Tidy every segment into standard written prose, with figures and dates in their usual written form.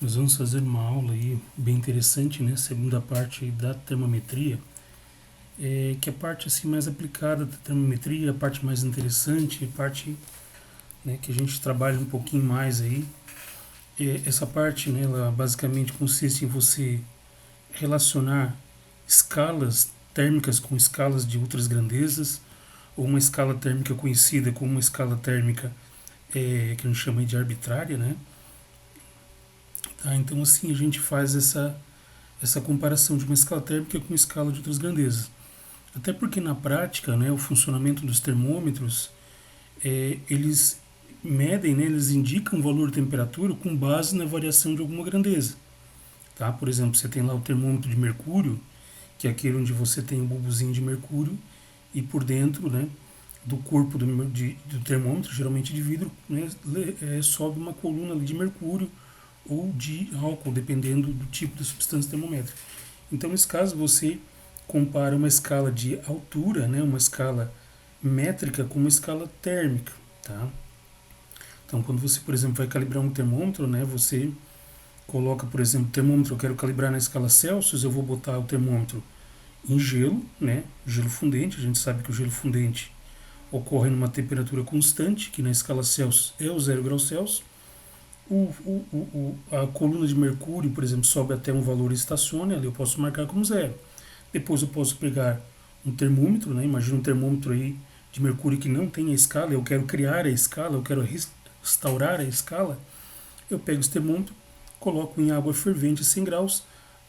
Nós vamos fazer uma aula aí bem interessante, né? Segunda parte aí da termometria, que é a parte assim mais aplicada da termometria, a parte mais interessante, a parte, né, que a gente trabalha um pouquinho mais aí. Essa parte, né, ela basicamente consiste em você relacionar escalas térmicas com escalas de outras grandezas, ou uma escala térmica conhecida como uma escala térmica que a gente chama de arbitrária, né? Tá? Então assim a gente faz essa comparação de uma escala térmica com uma escala de outras grandezas. Até porque na prática, né, o funcionamento dos termômetros, eles medem, né, eles indicam o valor de temperatura com base na variação de alguma grandeza. Tá? Por exemplo, você tem lá o termômetro de mercúrio, que é aquele onde você tem um bulbozinho de mercúrio e por dentro, né, do corpo do termômetro, geralmente de vidro, né, sobe uma coluna ali de mercúrio ou de álcool, dependendo do tipo de substância termométrica. Então, nesse caso, você compara uma escala de altura, né, uma escala métrica com uma escala térmica, tá? Então, quando você, por exemplo, vai calibrar um termômetro, né, você coloca, por exemplo, o termômetro, eu quero calibrar na escala Celsius, eu vou botar o termômetro em gelo, né, gelo fundente. A gente sabe que o gelo fundente ocorre numa temperatura constante, que na escala Celsius é o 0 graus Celsius. A coluna de mercúrio, por exemplo, sobe até um valor e estaciona, ali eu posso marcar como 0. Depois eu posso pegar um termômetro, né? Imagina um termômetro aí de mercúrio que não tem a escala, eu quero criar a escala, eu quero restaurar a escala. Eu pego esse termômetro, coloco em água fervente a 100 graus,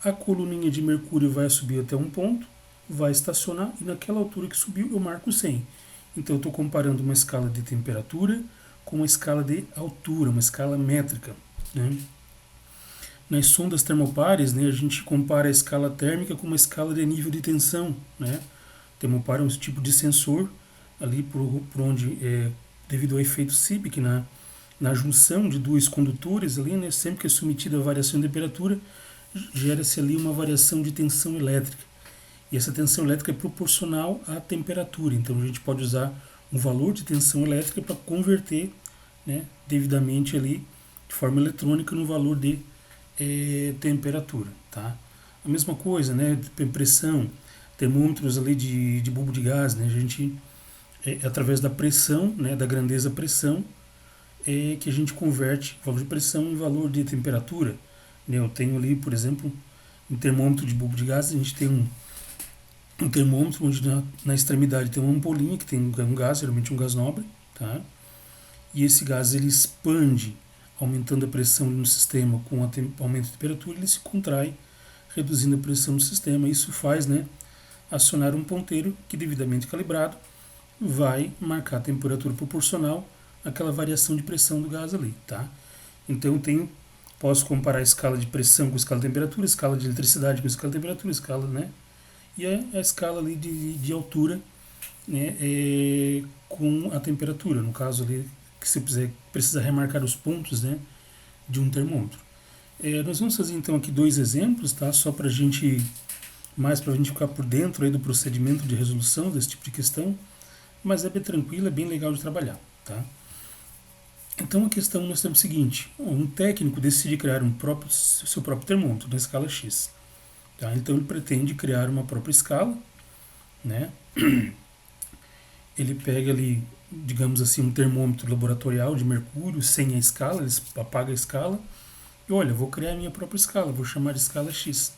a coluninha de mercúrio vai subir até um ponto, vai estacionar e naquela altura que subiu eu marco 100. Então eu estou comparando uma escala de temperatura com uma escala de altura, uma escala métrica, né? Nas sondas termopares, né, a gente compara a escala térmica com uma escala de nível de tensão, né? Termopar é um tipo de sensor ali por onde, devido ao efeito Seebeck, na junção de dois condutores ali, né, sempre que é submetido a variação de temperatura, gera-se ali uma variação de tensão elétrica. E essa tensão elétrica é proporcional à temperatura. Então a gente pode usar um valor de tensão elétrica para converter, né, devidamente ali de forma eletrônica no valor de temperatura, tá? A mesma coisa, né, pressão, termômetros ali de bulbo de gás, né, a gente através da pressão, né, da grandeza pressão, que a gente converte o valor de pressão em valor de temperatura, né? Eu tenho ali, por exemplo, um termômetro de bulbo de gás, a gente tem um termômetro onde na extremidade tem uma ampolinha que tem um gás, geralmente um gás nobre, tá? E esse gás ele expande, aumentando a pressão no sistema com o aumento de temperatura, ele se contrai, reduzindo a pressão do sistema. Isso faz, né, acionar um ponteiro que, devidamente calibrado, vai marcar a temperatura proporcional àquela variação de pressão do gás ali, tá? Então posso comparar a escala de pressão com a escala de temperatura, a escala de eletricidade com a escala de temperatura, a escala, né, e a escala ali de altura, né, com a temperatura, no caso ali que você precisa remarcar os pontos, né, de um termômetro. Nós vamos fazer então aqui dois exemplos, tá, só para a gente ficar por dentro aí do procedimento de resolução desse tipo de questão, mas é bem tranquilo, é bem legal de trabalhar, tá? Então a questão nós temos o seguinte: um técnico decide criar seu próprio termômetro na escala X. Tá? Então ele pretende criar uma própria escala, né? Ele pega ali, digamos assim, um termômetro laboratorial de mercúrio sem a escala, ele apaga a escala e olha, vou criar a minha própria escala, vou chamar de escala X.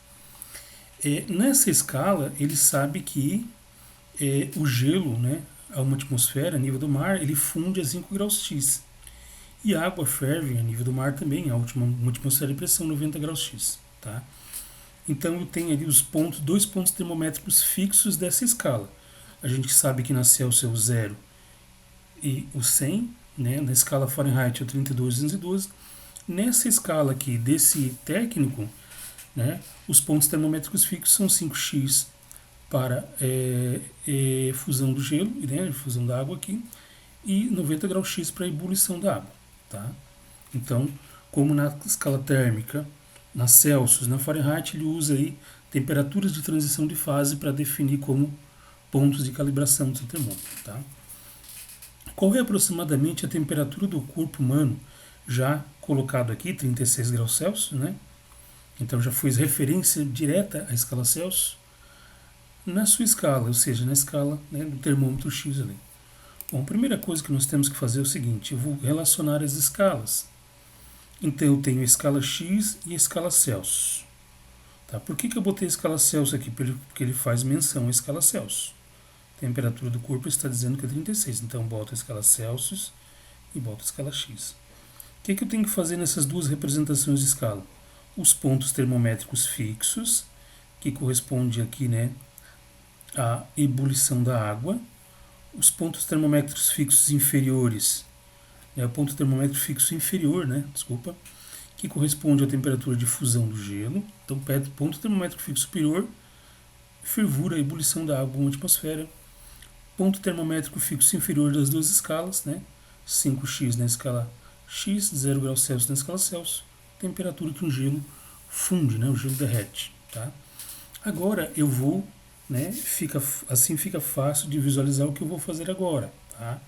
Nessa escala ele sabe que o gelo, né, a uma atmosfera a nível do mar, ele funde a 5 graus X. E a água ferve a nível do mar também, a uma atmosfera de pressão 90 graus X. Tá? Então eu tenho ali dois pontos termométricos fixos dessa escala. A gente sabe que na Celsius é o 0 e o 100, né? Na escala Fahrenheit é o 3212. Nessa escala aqui desse técnico, né, os pontos termométricos fixos são 5x para fusão do gelo, né, fusão da água aqui, e 90 graus X para ebulição da água. Tá? Então, como na escala térmica, na Celsius, na Fahrenheit, ele usa aí temperaturas de transição de fase para definir como pontos de calibração do seu termômetro. Tá? Qual é aproximadamente a temperatura do corpo humano já colocado aqui, 36 graus Celsius, né? Então já fiz referência direta à escala Celsius na sua escala, ou seja, na escala, né, do termômetro X ali. Bom, a primeira coisa que nós temos que fazer é o seguinte, eu vou relacionar as escalas. Então eu tenho a escala X e a escala Celsius. Tá? Por que eu botei a escala Celsius aqui? Porque ele faz menção à escala Celsius. A temperatura do corpo está dizendo que é 36, então eu boto a escala Celsius e boto a escala X. O que eu tenho que fazer nessas duas representações de escala? Os pontos termométricos fixos, que corresponde aqui, né, à ebulição da água. Os pontos termométricos fixos inferiores, né, o ponto termômetro fixo inferior, né, desculpa, que corresponde à temperatura de fusão do gelo. Então, ponto termômetro fixo superior, fervura, ebulição da água em uma atmosfera. Ponto termométrico fixo inferior das duas escalas, né, 5x na escala X, 0 graus Celsius na escala Celsius, temperatura que um gelo funde, né, o gelo derrete. Tá? Agora eu vou, né, assim fica fácil de visualizar o que eu vou fazer agora. Tá?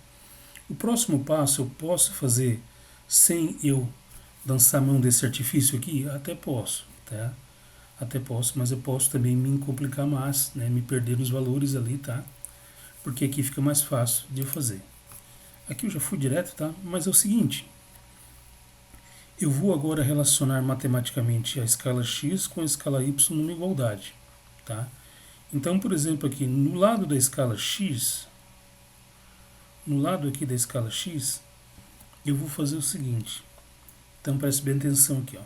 O próximo passo eu posso fazer sem eu lançar mão desse artifício aqui? Até posso, tá? Até posso, mas eu posso também me complicar mais, né? Me perder nos valores ali, tá? Porque aqui fica mais fácil de eu fazer. Aqui eu já fui direto, tá? Mas é o seguinte, eu vou agora relacionar matematicamente a escala X com a escala Y numa igualdade, tá? Então, por exemplo, aqui no lado da escala X, no lado aqui da escala X, eu vou fazer o seguinte. Então preste bem atenção aqui, ó.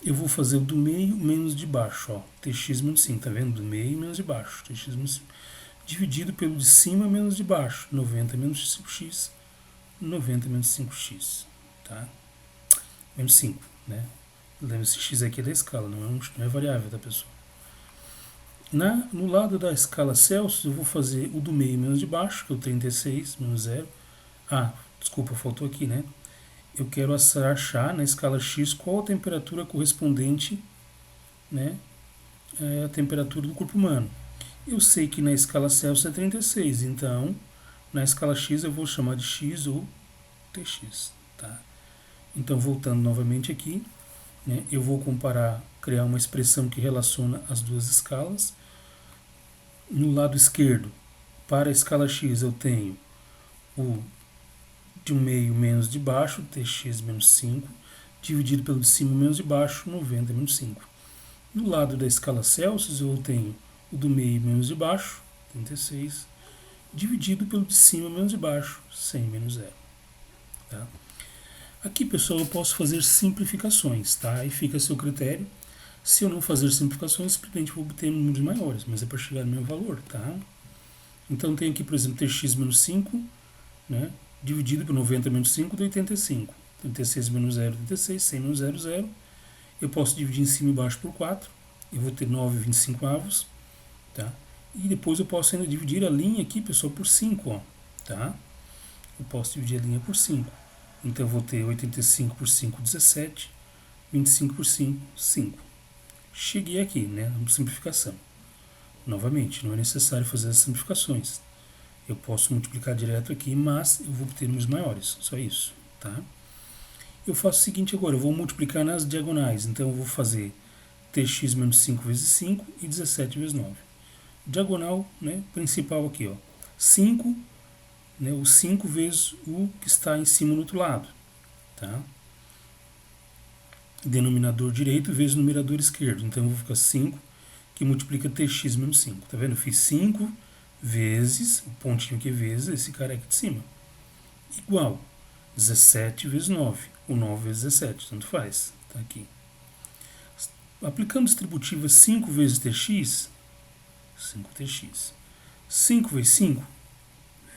Eu vou fazer o do meio menos de baixo, ó. Tx menos 5, tá vendo? Do meio menos de baixo, tx menos 5. Dividido pelo de cima menos de baixo, 90 menos 5x, 90 menos 5x, tá? Menos 5, né? Lembra, esse x aqui é da escala, não é variável, tá, pessoal? No lado da escala Celsius, eu vou fazer o do meio menos de baixo, que é o 36 menos 0. Ah, desculpa, faltou aqui, né? Eu quero achar na escala X qual a temperatura correspondente, né, à temperatura do corpo humano. Eu sei que na escala Celsius é 36, então na escala X eu vou chamar de X ou Tx. Tá? Então, voltando novamente aqui, né, eu vou criar uma expressão que relaciona as duas escalas. No lado esquerdo, para a escala X, eu tenho o de meio menos de baixo, tx menos 5, dividido pelo de cima menos de baixo, 90 menos 5. No lado da escala Celsius, eu tenho o do meio menos de baixo, 36, dividido pelo de cima menos de baixo, 100 menos 0. Tá? Aqui, pessoal, eu posso fazer simplificações, tá? Aí fica a seu critério. Se eu não fazer simplificações, simplesmente vou obter números maiores, mas é para chegar no meu valor, tá? Então, tem aqui, por exemplo, tx menos 5, né? Dividido por 90 menos 5 dá 85. 36 menos 0, 86. 100 menos 0, 0. Eu posso dividir em cima e embaixo por 4. Eu vou ter 9,25 avos. Tá? E depois eu posso ainda dividir a linha aqui, pessoal, por 5. Ó, tá? Eu posso dividir a linha por 5. Então eu vou ter 85 por 5, 17. 25 por 5, 5. Cheguei aqui, né? Na simplificação. Novamente, não é necessário fazer as simplificações. Eu posso multiplicar direto aqui, mas eu vou obter números maiores, só isso, tá? Eu faço o seguinte agora, eu vou multiplicar nas diagonais, então eu vou fazer tx menos 5 vezes 5 e 17 vezes 9. Diagonal, né, principal aqui, ó, 5, né, o 5 vezes o que está em cima do outro lado, tá? Denominador direito vezes numerador esquerdo, então eu vou ficar 5, que multiplica tx menos 5, tá vendo? Eu fiz 5 vezes, o pontinho aqui vezes esse cara aqui de cima, igual 17 vezes 9, ou 9 vezes 17, tanto faz, tá aqui. Aplicando distributiva 5 vezes tx, 5tx, 5 vezes 5,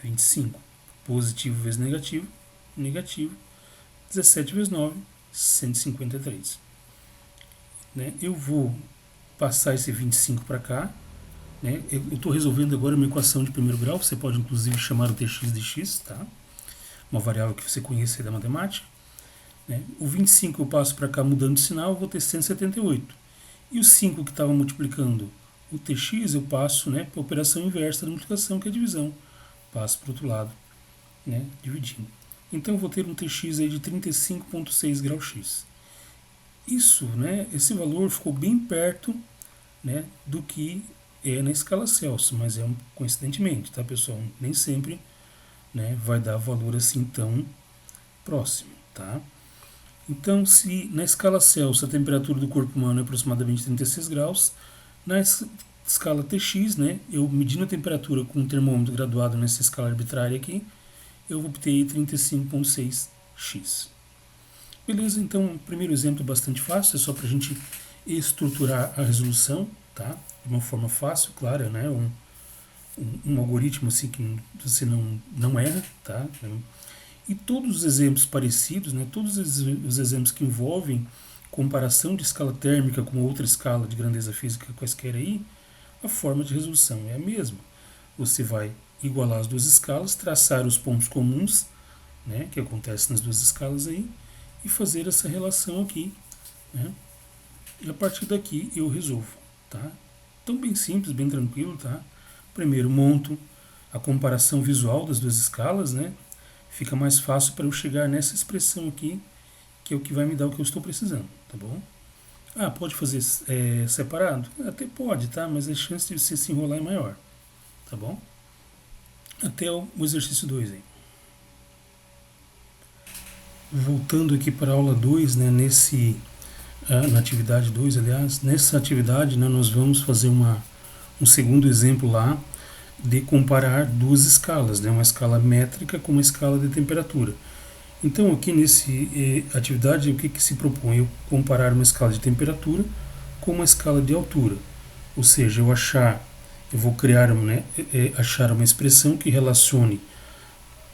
25, positivo vezes negativo, negativo, 17 vezes 9, 153. Né? Eu vou passar esse 25 para cá, né? Eu estou resolvendo agora uma equação de primeiro grau, você pode inclusive chamar o tx de x, tá? Uma variável que você conhece da matemática. Né? O 25 eu passo para cá mudando de sinal, eu vou ter 178. E o 5 que estava multiplicando o tx, eu passo, né, para a operação inversa da multiplicação, que é a divisão. Passo para o outro lado, né, dividindo. Então eu vou ter um Tx aí de 35,6 graus X. Isso, né, esse valor ficou bem perto, né, do que é na escala Celsius, mas é coincidentemente, tá, pessoal? Nem sempre, né, vai dar valor assim tão próximo, tá? Então, se na escala Celsius a temperatura do corpo humano é aproximadamente 36 graus, na escala Tx, né, eu medindo a temperatura com um termômetro graduado nessa escala arbitrária aqui, eu vou obter 35,6 X. Beleza, então o primeiro exemplo é bastante fácil, é só para a gente estruturar a resolução, tá? De uma forma fácil, clara, né? Um algoritmo assim que você não erra, tá? E todos os exemplos parecidos, né? Todos os exemplos que envolvem comparação de escala térmica com outra escala de grandeza física quaisquer aí, a forma de resolução é a mesma. Você vai igualar as duas escalas, traçar os pontos comuns, né? Que acontecem nas duas escalas aí, e fazer essa relação aqui, né? E a partir daqui eu resolvo, tá? Então bem simples, bem tranquilo, tá? Primeiro monto a comparação visual das duas escalas, né? Fica mais fácil para eu chegar nessa expressão aqui, que é o que vai me dar o que eu estou precisando, tá bom? Ah, pode fazer separado? Até pode, tá? Mas a chance de você se enrolar é maior, tá bom? Até o exercício 2 aí. Voltando aqui para a aula 2, né, na atividade 2, aliás, nessa atividade, né, nós vamos fazer um segundo exemplo lá de comparar duas escalas, né, uma escala métrica com uma escala de temperatura. Então aqui nesse atividade, o que se propõe? Eu comparar uma escala de temperatura com uma escala de altura. Ou seja, eu vou criar, né, achar uma expressão que relacione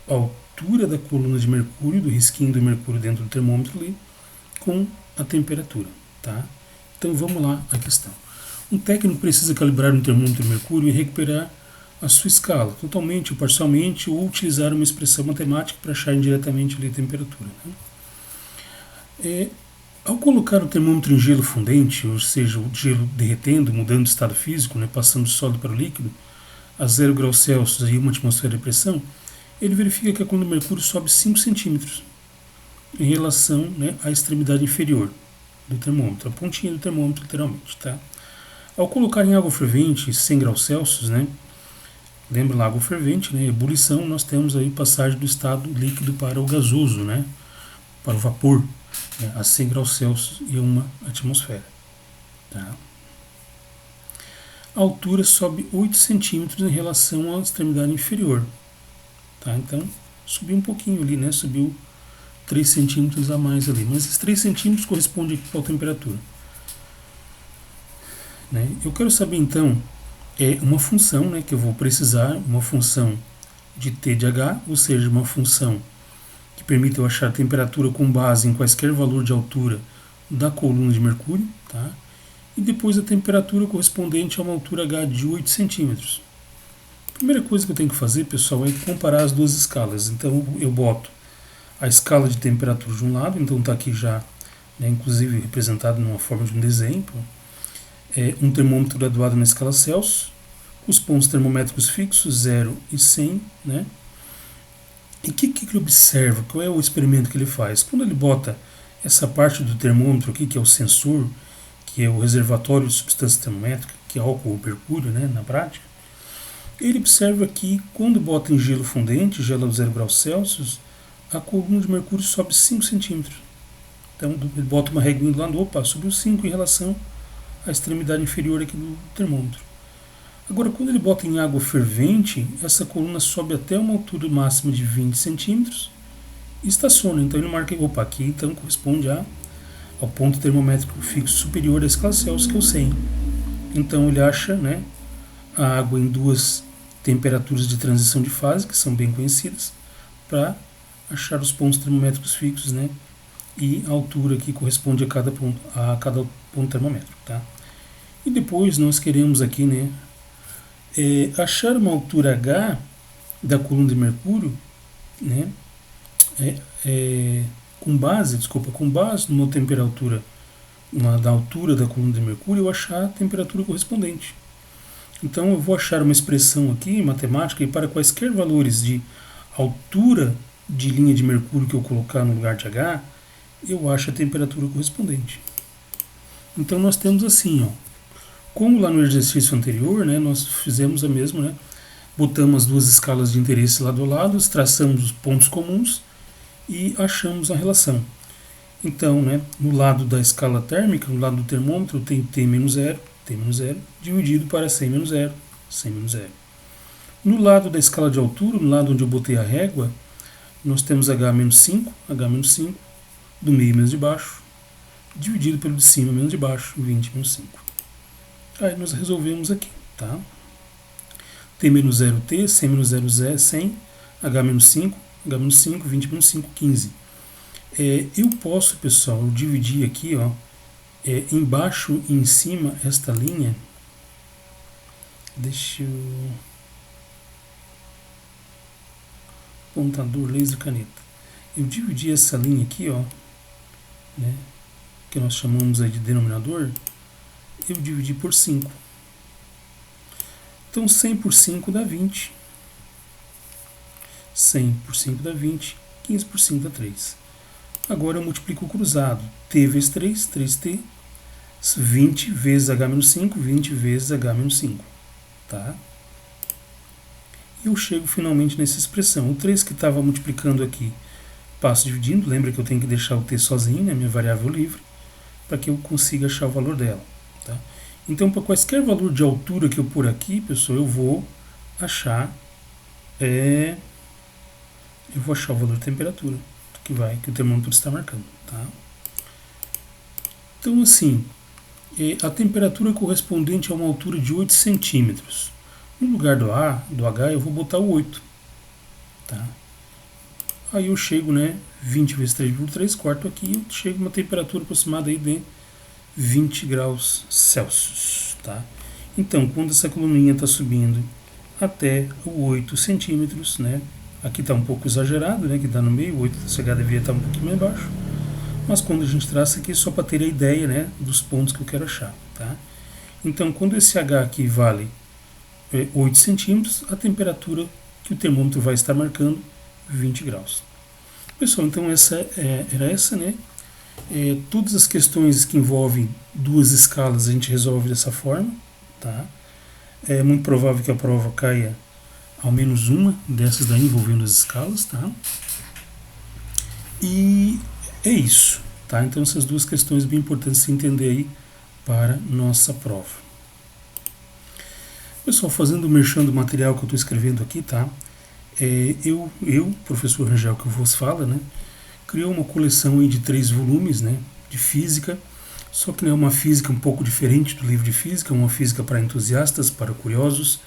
a altura da coluna de mercúrio, do risquinho do mercúrio dentro do termômetro ali, com a temperatura, tá? Então vamos lá à questão. Um técnico precisa calibrar um termômetro de mercúrio e recuperar a sua escala, totalmente ou parcialmente, ou utilizar uma expressão matemática para achar indiretamente ali a temperatura, né? Ao colocar o termômetro em gelo fundente, ou seja, o gelo derretendo, mudando de estado físico, né, passando do sólido para o líquido, a 0 graus Celsius e 1 atmosfera de pressão, ele verifica que a coluna de mercúrio sobe 5 centímetros em relação, né, à extremidade inferior do termômetro, a pontinha do termômetro, literalmente, tá? Ao colocar em água fervente 100 graus Celsius, né, lembra lá, água fervente, né, ebulição, nós temos aí passagem do estado líquido para o gasoso, né, para o vapor, né, a 100 graus Celsius e 1 atmosfera, tá? A altura sobe 8 centímetros em relação à extremidade inferior, tá? Então, subiu um pouquinho ali, né, subiu 3 centímetros a mais ali, mas esses 3 centímetros correspondem a qual temperatura? Né? Eu quero saber então uma função, né, que eu vou precisar, uma função de t de h, ou seja, uma função que permite eu achar a temperatura com base em quaisquer valor de altura da coluna de mercúrio, tá? E depois a temperatura correspondente a uma altura h de 8 centímetros. A primeira coisa que eu tenho que fazer, pessoal, é comparar as duas escalas. Então eu boto a escala de temperatura de um lado, então está aqui já, né, inclusive representado numa forma de um desenho, um termômetro graduado na escala Celsius, os pontos termométricos fixos, 0 e 100, né? E o que ele observa? Qual é o experimento que ele faz? Quando ele bota essa parte do termômetro aqui, que é o sensor, que é o reservatório de substância termométrica, que é álcool ou mercúrio, né, na prática, ele observa que quando bota em gelo fundente, gelo a 0 graus Celsius, a coluna de mercúrio sobe 5 centímetros. Então ele bota uma reguinha do lado, opa, subiu 5 em relação à extremidade inferior aqui do termômetro. Agora, quando ele bota em água fervente, essa coluna sobe até uma altura máxima de 20 centímetros e estaciona. Então ele marca, opa, aqui então corresponde ao ponto termométrico fixo superior da escala Celsius, que é o 100. Então ele acha, né, a água em duas temperaturas de transição de fase, que são bem conhecidas, para achar os pontos termométricos fixos, né, e a altura que corresponde a cada ponto termométrico, tá? E depois nós queremos aqui, né, achar uma altura H da coluna de mercúrio, né, com base numa temperatura da altura da coluna de mercúrio, eu achar a temperatura correspondente. Então eu vou achar uma expressão aqui matemática e para quaisquer valores de altura de linha de mercúrio que eu colocar no lugar de H, eu acho a temperatura correspondente. Então nós temos assim, ó, como lá no exercício anterior, né, nós fizemos a mesma, né, botamos as duas escalas de interesse lado a lado, traçamos os pontos comuns e achamos a relação. Então, né, no lado da escala térmica, no lado do termômetro, tem T menos 0, dividido para 100 menos 0, 100 menos 0. No lado da escala de altura, no lado onde eu botei a régua, nós temos H menos 5, do meio menos de baixo, dividido pelo de cima menos de baixo, 20 menos 5. Aí nós resolvemos aqui, tá? T menos 0, T, 100 menos 0, 100, H menos 5, 20 menos 5, 15. Eu posso, pessoal, dividir aqui, ó, embaixo e em cima esta linha. Deixa eu... Pontador, laser, caneta. Eu dividi essa linha aqui, ó, né, que nós chamamos aí de denominador, eu dividi por 5. Então 100 por 5 dá 20. 100 por 5 dá 20. 15 por 5 dá 3. Agora eu multiplico o cruzado. T vezes 3, 3T. 20 vezes H menos 5, 20 vezes H menos 5. Tá? E eu chego finalmente nessa expressão. O 3 que estava multiplicando aqui, passo dividindo. Lembra que eu tenho que deixar o T sozinho, né, minha variável livre, para que eu consiga achar o valor dela. Tá? Então, para quaisquer valor de altura que eu pôr aqui, pessoal, eu vou achar o valor de temperatura que o termômetro está marcando. Tá? Então, assim, a temperatura correspondente a uma altura de 8 centímetros. No lugar do H, eu vou botar o 8. Tá? Aí eu chego, né, 20 vezes 3,3, corto aqui, eu chego a uma temperatura aproximada aí de 20 graus Celsius. Tá? Então, quando essa coluninha está subindo até o 8 centímetros, né, aqui está um pouco exagerado, né, que está no meio, o 8 CH deveria estar um pouquinho mais baixo, mas quando a gente traça aqui, só para ter a ideia, né, dos pontos que eu quero achar. Tá? Então, quando esse H aqui vale 8 centímetros, a temperatura que o termômetro vai estar marcando, 20 graus. Pessoal, então era essa, né? Todas as questões que envolvem duas escalas a gente resolve dessa forma, tá? É muito provável que a prova caia ao menos uma dessas daí envolvendo as escalas, tá? E é isso, tá? Então essas duas questões bem importantes se entender aí para nossa prova. Pessoal, fazendo o merchan do material que eu estou escrevendo aqui, tá? Eu, professor Rangel, que vos fala, né? Criou uma coleção aí de 3 volumes, né? De física, só que não é uma física um pouco diferente do livro de física, é uma física para entusiastas, para curiosos,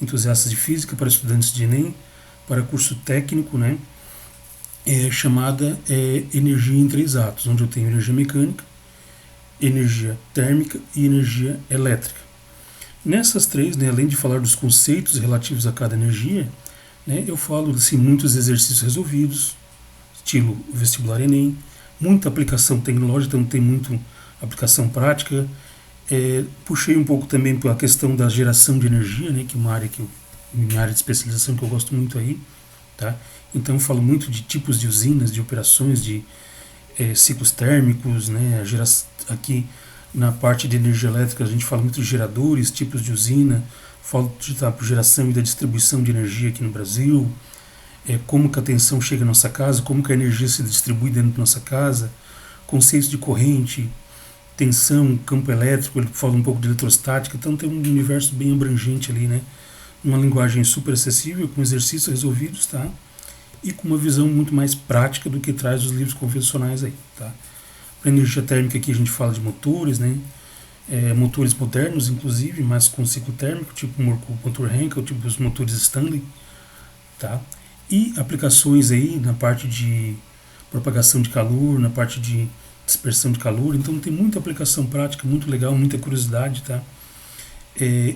entusiastas de física, para estudantes de Enem, para curso técnico, né? Chamada Energia em 3 atos, onde eu tenho energia mecânica, energia térmica e energia elétrica. Nessas 3, né, além de falar dos conceitos relativos a cada energia, né, eu falo assim, muitos exercícios resolvidos, estilo vestibular Enem, muita aplicação tecnológica, então tem muito aplicação prática. Puxei um pouco também para a questão da geração de energia, né, que é uma área minha área de especialização que eu gosto muito aí, tá? Então eu falo muito de tipos de usinas, de operações, de ciclos térmicos, né? Aqui na parte de energia elétrica a gente fala muito de geradores, tipos de usina, falo da geração e da distribuição de energia aqui no Brasil, como que a tensão chega à nossa casa, como que a energia se distribui dentro da nossa casa, conceitos de corrente, tensão, campo elétrico, ele fala um pouco de eletrostática, então tem um universo bem abrangente ali, né? Uma linguagem super acessível, com exercícios resolvidos, tá? E com uma visão muito mais prática do que traz os livros convencionais aí, tá? Para energia térmica aqui a gente fala de motores, né? Motores modernos, inclusive, mas com ciclo térmico, tipo o motor Henkel, tipo os motores Stanley, tá? E aplicações aí na parte de propagação de calor, na parte de dispersão de calor, então tem muita aplicação prática, muito legal, muita curiosidade, tá?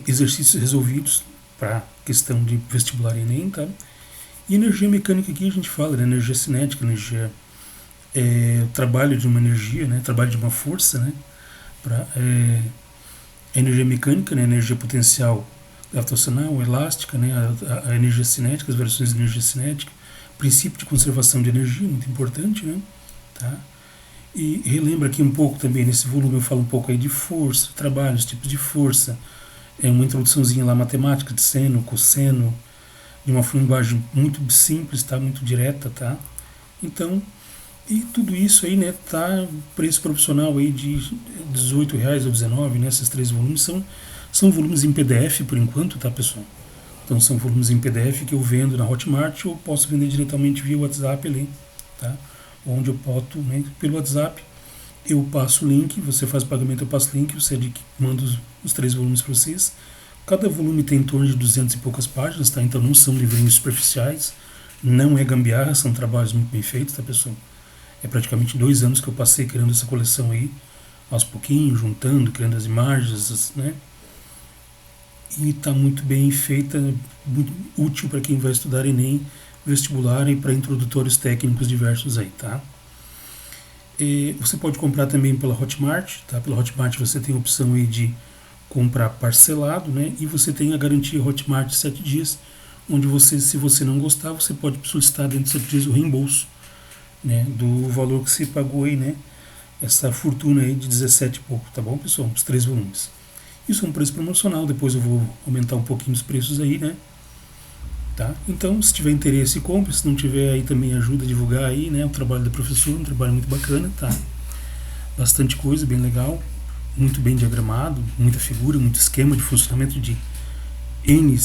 Exercícios resolvidos para questão de vestibular e Enem, tá? E energia mecânica aqui a gente fala, né? Energia cinética, energia, trabalho de uma energia, né? Trabalho de uma força, né? Energia mecânica, né? Energia potencial gravitacional, elástica, né? A energia cinética, as variações de energia cinética, princípio de conservação de energia, muito importante, né? Tá? E relembra aqui um pouco também, nesse volume eu falo um pouco aí de força, trabalhos, tipos de força, uma introduçãozinha lá matemática de seno, cosseno, de uma linguagem muito simples, tá? Muito direta, tá? Então, e tudo isso aí, né, tá preço profissional aí de R$18 ou 19, né? Esses 3 volumes são volumes em PDF por enquanto, tá, pessoal? Então são volumes em PDF que eu vendo na Hotmart ou posso vender diretamente via WhatsApp ali, tá? Onde eu boto, né, pelo WhatsApp, eu passo o link, você faz o pagamento, eu passo o link, você manda os 3 volumes para vocês. Cada volume tem em torno de 200 e poucas páginas, tá? Então não são livrinhos superficiais, não é gambiarra, são trabalhos muito bem feitos, tá, pessoal? É praticamente 2 anos que eu passei criando essa coleção aí, aos pouquinhos, juntando, criando as imagens, né? E está muito bem feita, muito útil para quem vai estudar Enem, vestibular e para introdutórios técnicos diversos aí, tá? E você pode comprar também pela Hotmart, tá? Pela Hotmart você tem a opção aí de comprar parcelado, né? E você tem a garantia Hotmart 7 dias, onde você, se você não gostar, você pode solicitar dentro de 7 dias o reembolso, né? Do valor que você pagou aí, né? Essa fortuna aí de 17 e pouco, tá bom, pessoal? Os 3 volumes. Isso é um preço promocional, depois eu vou aumentar um pouquinho os preços aí, né? Tá? Então, se tiver interesse, compre. Se não tiver, aí também ajuda a divulgar aí, né? O trabalho da professora, um trabalho muito bacana, tá? Bastante coisa, bem legal, muito bem diagramado, muita figura, muito esquema de funcionamento de N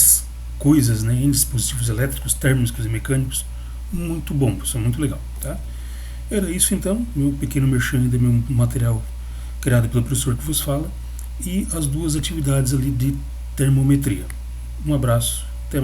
coisas, né? N dispositivos elétricos, térmicos e mecânicos. Muito bom, pessoal, muito legal, tá? Era isso então, meu pequeno merchan do meu material criado pelo professor que vos fala, e as 2 atividades ali de termometria. Um abraço.